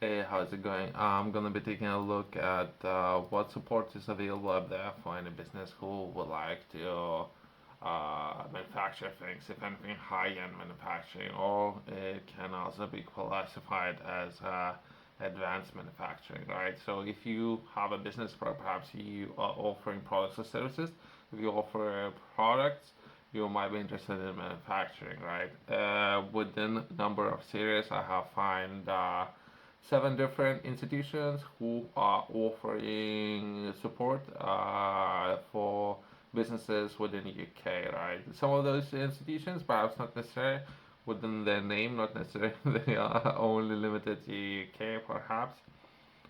Hey, how's it going? I'm gonna be taking a look at what support is available up there for any business who would like to manufacture things, if anything, high-end manufacturing, or it can also be classified as advanced manufacturing, right? So if you have a business, perhaps you are offering products or services. If you offer products, you might be interested in manufacturing, right? Within number of series, I have find 7 different institutions who are offering support for businesses within the UK, right? Some of those institutions, perhaps not necessarily within their name, not necessarily they are only limited to UK, perhaps.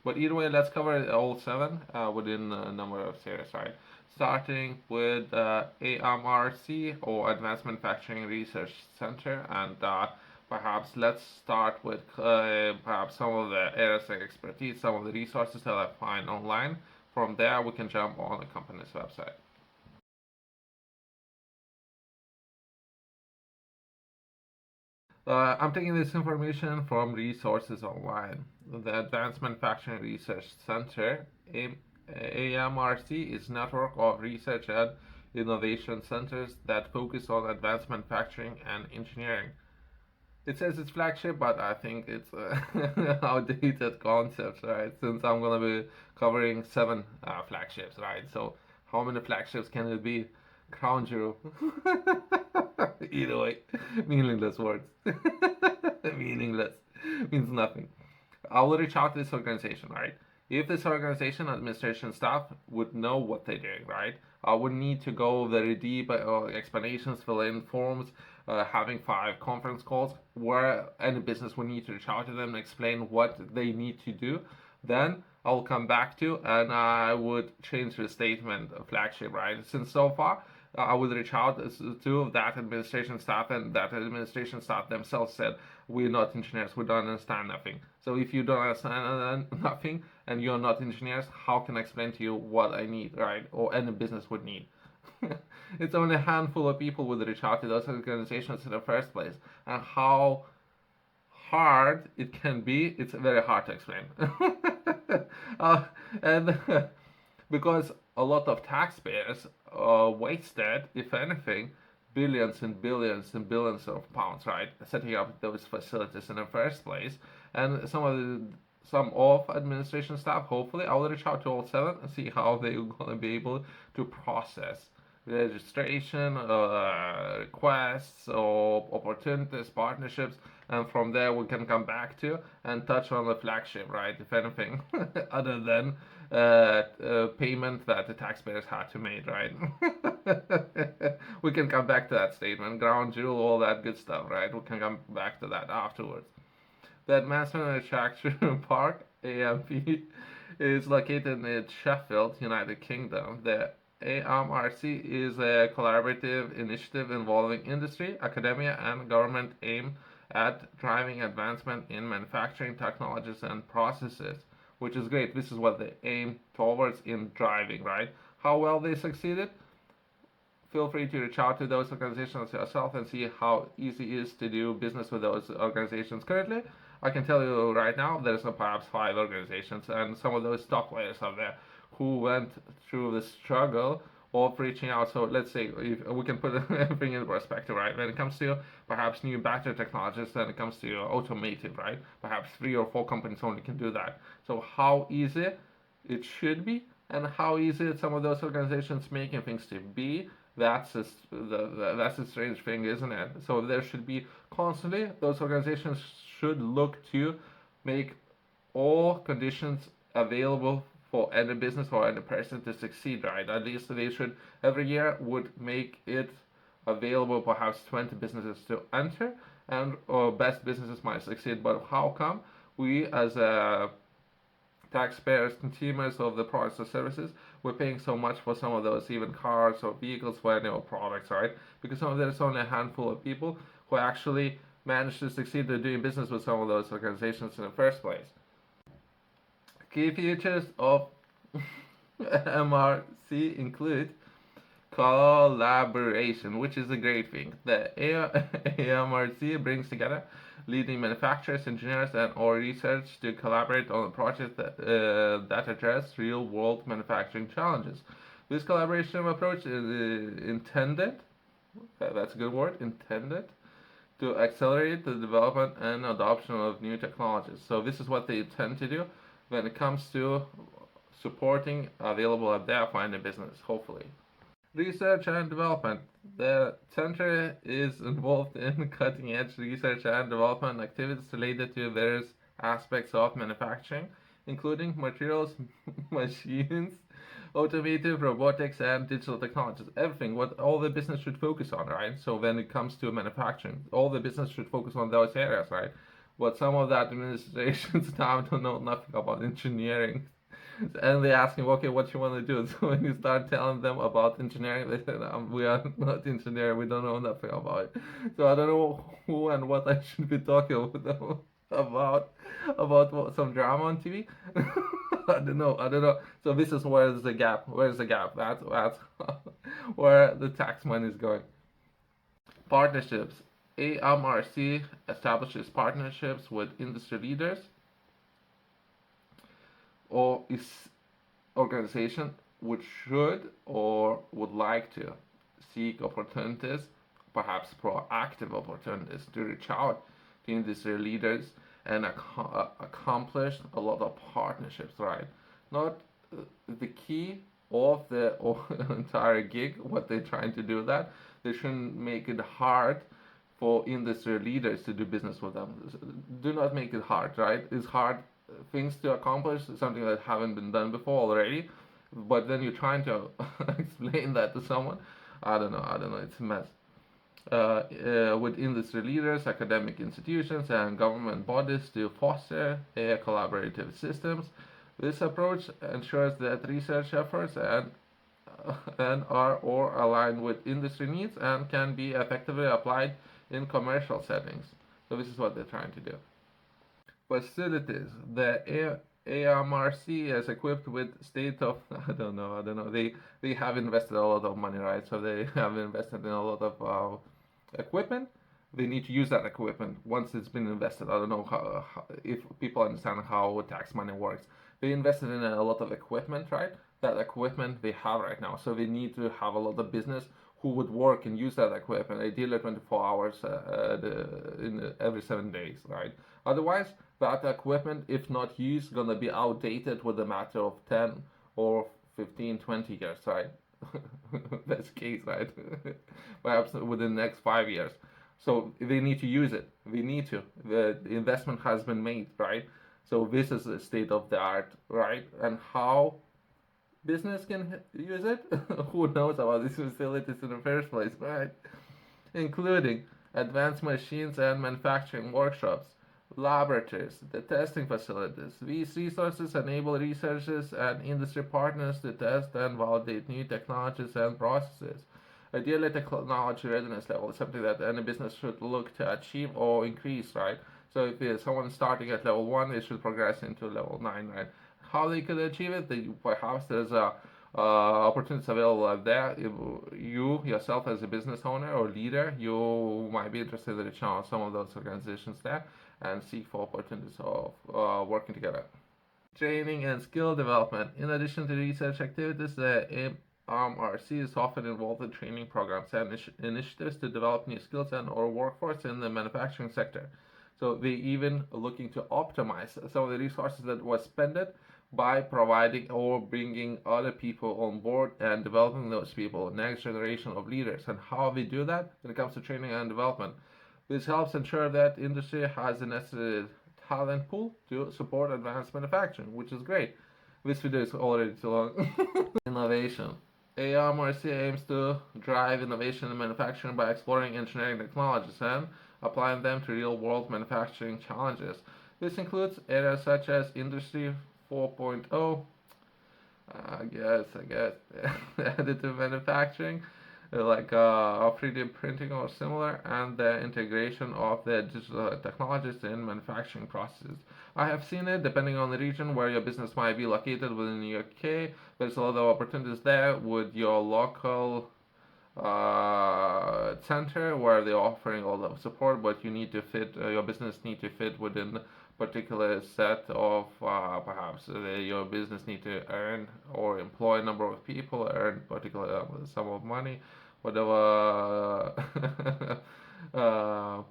But either way, let's cover all 7 within a number of series, right? Starting with AMRC, or Advanced Manufacturing Research Center, and perhaps let's start with perhaps some of the areas of expertise, some of the resources that I find online. From there, we can jump on the company's website. I'm taking this information from resources online. The Advanced Manufacturing Research Center, AMRC, is a network of research and innovation centers that focus on advanced manufacturing and engineering. It says it's flagship, but I think it's outdated concept, right? Since I'm gonna be covering 7 flagships, right? So how many flagships can it be? Crown Jewel. Either way, meaningless words. Meaningless means nothing. I will reach out to this organization, right? If this organization administration staff would know what they're doing, right? I would need to go very deep explanations, fill in forms, having 5 conference calls where any business would need to reach out to them and explain what they need to do. Then I'll come back to and I would change the statement of flagship, right? Since so far I would reach out to that administration staff, and that administration staff themselves said, "We're not engineers. We don't understand nothing." So if you don't understand nothing and you're not engineers, how can I explain to you what I need, right? Or any business would need. It's only a handful of people would reach out to those organizations in the first place, and how hard it can be, it's very hard to explain. uh, and because a lot of taxpayers wasted, if anything, billions and billions and billions of pounds, right, setting up those facilities in the first place. And some of administration staff, hopefully, I will reach out to all 7 and see how they're gonna be able to process registration, requests, or opportunities, partnerships, and from there we can come back to and touch on the flagship, right? If anything, other than payment that the taxpayers had to make, right? We can come back to that statement, ground jewel, all that good stuff, right? We can come back to that afterwards. The Advanced Manufacturing Park (AMP) is located in Sheffield, United Kingdom. The AMRC is a collaborative initiative involving industry, academia, and government aimed at driving advancement in manufacturing technologies and processes, which is great. This is what they aim towards in driving, right? How well they succeeded? Feel free to reach out to those organizations yourself and see how easy it is to do business with those organizations currently. I can tell you right now, there's perhaps 5 organizations, and some of those top players are there who went through the struggle of reaching out. So let's say if we can put everything in perspective, right? When it comes to perhaps new battery technologies, when it comes to automotive, right? Perhaps 3 or 4 companies only can do that. So how easy it should be, and how easy some of those organizations making things to be. That's a strange thing, isn't it? So there should be constantly, those organizations should look to make all conditions available for any business or any person to succeed, right? At least they should every year would make it available, perhaps 20 businesses to enter, and or best businesses might succeed. But how come we as taxpayers, consumers of the products or services, we're paying so much for some of those, even cars or vehicles for any products, right? Because there's only a handful of people who actually manage to succeed in doing business with some of those organizations in the first place. Key features of MRC include collaboration, which is a great thing. The AMRC brings together leading manufacturers, engineers, and or research to collaborate on projects that address real-world manufacturing challenges. This collaboration approach is intended, that's a good word, intended, to accelerate the development and adoption of new technologies. So this is what they intend to do when it comes to supporting available data in the business, hopefully. Research and development. The center is involved in cutting edge research and development activities related to various aspects of manufacturing, including materials, machines, automotive, robotics, and digital technologies. Everything, what all the business should focus on, right? So when it comes to manufacturing, all the business should focus on those areas, right? But some of the administration staff don't know nothing about engineering, and they ask him, okay, what you want to do? So when you start telling them about engineering, they said, we are not engineer, we don't know nothing about it. So I don't know who and what I should be talking about some drama on TV. I don't know. So this is where's the gap? Where's the gap? That's where the tax money is going. Partnerships. AMRC establishes partnerships with industry leaders or is organization which should or would like to seek opportunities, perhaps proactive opportunities, to reach out to industry leaders and accomplish a lot of partnerships, right? Not the key of the entire gig, what they're trying to do that. They shouldn't make it hard for industry leaders to do business with them. Do not make it hard, right? It's hard things to accomplish, something that haven't been done before already, but then you're trying to explain that to someone. I don't know, it's a mess. With industry leaders, academic institutions, and government bodies to foster collaborative systems. This approach ensures that research efforts and are or aligned with industry needs and can be effectively applied in commercial settings. So this is what they're trying to do. Facilities. The AMRC is equipped with state of I don't know. They have invested a lot of money, right? So they have invested in a lot of equipment. They need to use that equipment once it's been invested. I don't know if people understand how tax money works. They invested in a lot of equipment, right? That equipment they have right now. So they need to have a lot of business who would work and use that equipment, ideally 24 hours in every 7 days, right? Otherwise, that equipment, if not used, gonna be outdated with a matter of 10 or 15, 20 years, right? Best case, right? Perhaps within the next 5 years. So they need to use it. We need to. The investment has been made, right? So this is the state of the art, right? And how business can use it? Who knows about these facilities in the first place, right? Including advanced machines and manufacturing workshops, laboratories, the testing facilities. These resources enable researchers and industry partners to test and validate new technologies and processes. Ideally, technology readiness level is something that any business should look to achieve or increase, right? So if someone's starting at level 1, they should progress into level 9, right? How they could achieve it, perhaps there's opportunities available out there. If you yourself as a business owner or leader, you might be interested in reaching out some of those organizations there and seek for opportunities of working together. Training and skill development. In addition to research activities, the AMRC is often involved in training programs and initiatives to develop new skills and or workforce in the manufacturing sector. So they even looking to optimize some of the resources that was spent by providing or bringing other people on board and developing those people, next generation of leaders. And how we do that when it comes to training and development. This helps ensure that industry has the necessary talent pool to support advanced manufacturing, which is great. This video is already too long. Innovation. AMRC aims to drive innovation in manufacturing by exploring engineering technologies and applying them to real-world manufacturing challenges. This includes areas such as Industry 4.0, I guess, additive manufacturing, like 3D printing or similar, and the integration of the digital technologies in manufacturing processes. I have seen it, depending on the region where your business might be located within the UK, there's a lot of opportunities there with your local center where they're offering all the support, but you need to fit your business need to fit within particular set of perhaps your business need to earn or employ a number of people, earn particular sum of money, whatever uh,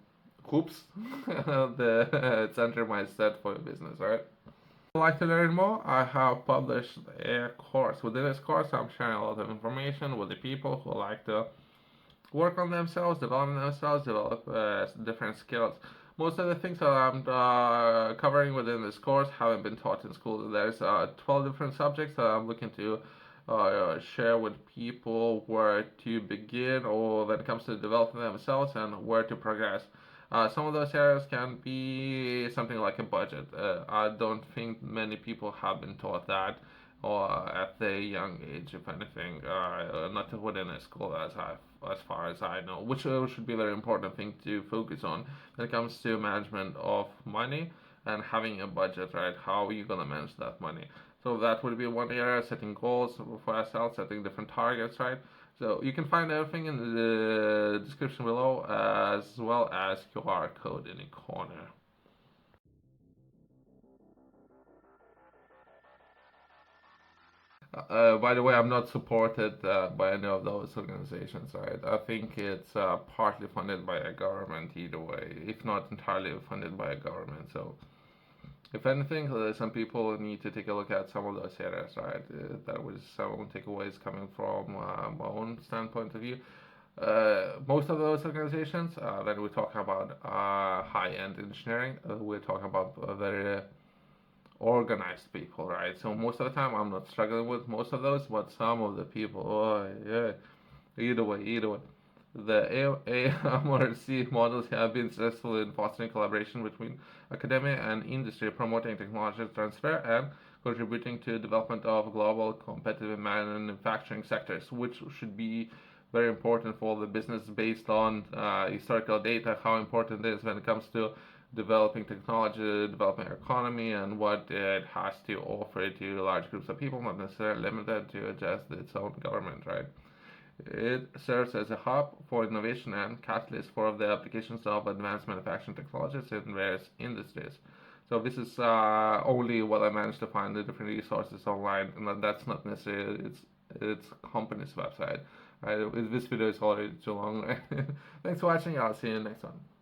hoops the center might set for your business, right? If you'd like to learn more, I have published a course. Within this course, I'm sharing a lot of information with the people who like to work on themselves, develop different skills. Most of the things that I'm covering within this course haven't been taught in school. There's 12 different subjects that I'm looking to share with people where to begin or when it comes to developing themselves and where to progress. Some of those areas can be something like a budget. I don't think many people have been taught that or at a young age, if anything, not within a school as far as I know, which should be a very important thing to focus on when it comes to management of money and having a budget, right? How are you gonna manage that money? So that would be one area, setting goals for ourselves, setting different targets, right? So you can find everything in the description below, as well as QR code in the corner. By the way, I'm not supported by any of those organizations, right? I think it's partly funded by a government either way, if not entirely funded by a government. So, if anything, some people need to take a look at some of those areas, right? That was some takeaways coming from my own standpoint of view. Most of those organizations that we talk about high-end engineering, we're talking about very organized people, right? So most of the time, I'm not struggling with most of those, but some of the people, oh yeah, either way. The AMRC models have been successful in fostering collaboration between academia and industry, promoting technology transfer and contributing to the development of global competitive manufacturing sectors, which should be very important for the business based on historical data, how important it is when it comes to developing technology, developing economy, and what it has to offer to large groups of people, not necessarily limited to just its own government, right? It serves as a hub for innovation and catalyst for the applications of advanced manufacturing technologies in various industries. So this is only what I managed to find the different resources online, and that's not necessarily its company's website. Right? This video is already too long. Right? Thanks for watching. I'll see you next one.